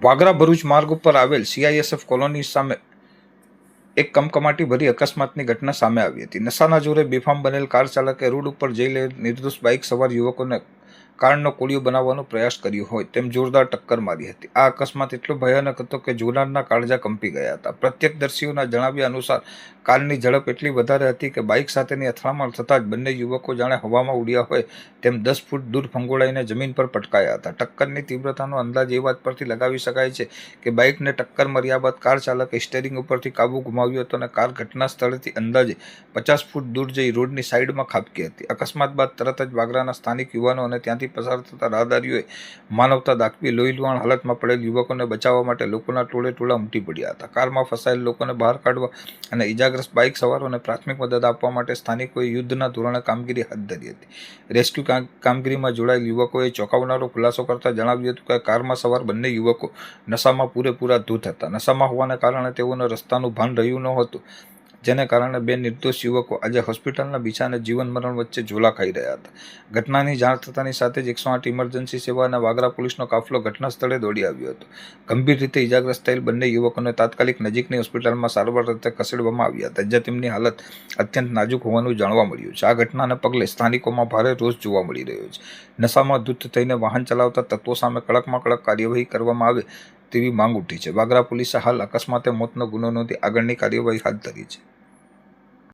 વાગરા ભરૂચ માર્ગ ઉપર આવેલ સીઆઈએસએફ કોલોની સામે એક કમકમાટી ભરી અકસ્માતની ઘટના સામે આવી હતી. નશાના જોરે બેફામ બનેલ કાર ચાલકે રોડ ઉપર જઈ નિર્દોષ બાઇક સવાર યુવકોને કારનો કોળિયો બનાવવાનો પ્રયાસ કર્યો હોય તેમ જોરદાર ટક્કર મારી હતી. આ અકસ્માત એટલો ભયાનક હતો કે જોનારના કાળજા કંપી ગયા હતા. પ્રત્યક્ષદર્શીઓના જણાવ્યા અનુસાર કારની ઝડપ એટલી વધારે હતી કે બાઇક સાથેની અથડામણ થતાં જ બંને યુવકો જાણે હવામાં ઉડ્યા હોય તેમ 10 ફૂટ દૂર ફંગોળાઈને જમીન પર પટકાયા હતા. ટક્કરની તીવ્રતાનો અંદાજ એ વાત પરથી લગાવી શકાય છે કે બાઇકને ટક્કર માર્યા બાદ કાર ચાલકે સ્ટીયરિંગ ઉપરથી કાબુ ગુમાવ્યો હતો અને કાર ઘટના સ્થળેથી અંદાજે 50 ફૂટ દૂર જઈ રોડની સાઈડમાં ખાબકી હતી. અકસ્માત બાદ તરત જ વાગરાના સ્થાનિક યુવાનો અને ત્યાંથી પસાર થતા રાહદારીઓએ માનવતા દાખવી લોહીલુહાણ હાલતમાં પડેલ યુવકોને બચાવવા માટે લોકોના ટોળે ટોળા ઉમટી પડ્યા હતા. કારમાં ફસાયેલ લોકોને બહાર કાઢવા અને ઇજાગ્રસ્ત બાઇક સવારોને પ્રાથમિક મદદ આપવા માટે સ્થાનિકોએ યુદ્ધના ધોરણે કામગીરી હાથ ધરી હતી. રેસ્ક્યુ કામગીરીમાં જોડાયેલ યુવકોએ ચોંકાવનારો ખુલાસો કરતા જણાવ્યું હતું કે કારમાં સવાર બંને યુવકો નશામાં પૂરેપૂરા ધૂત હતા. નશામાં હોવાને કારણે તેઓને રસ્તાનું ભાન રહ્યું ન હતું, જેને કારણે બે નિર્દોષ યુવકો આજે હોસ્પિટલના બિછાને જીવન મરણ વચ્ચે ઝોલા ખાઈ રહ્યા હતા. ઘટનાની જાણ થતાની સાથે જ 108 ઇમરજન્સી સેવા અને વાગરા પોલીસનો કાફલો ઘટના સ્થળે દોડી આવ્યો હતો. ગંભીર રીતે ઇજાગ્રસ્ત થયેલ બંને યુવકોને તાત્કાલિક નજીકની હોસ્પિટલમાં સારવાર અર્થે ખસેડવામાં આવ્યા હતા, જ્યાં તેમની હાલત અત્યંત નાજુક હોવાનું જાણવા મળ્યું છે. આ ઘટનાને પગલે સ્થાનિકોમાં ભારે રોષ જોવા મળી રહ્યો છે. નશામાં ધૂત થઈને વાહન ચલાવતા તત્વો સામે કડકમાં કડક કાર્યવાહી કરવામાં આવે તેવી માંગ ઉઠી છે. વાગરા પોલીસે હાલ અકસ્માતે મોતનો ગુનો નોંધી આગળની કાર્યવાહી હાથ ધરી છે.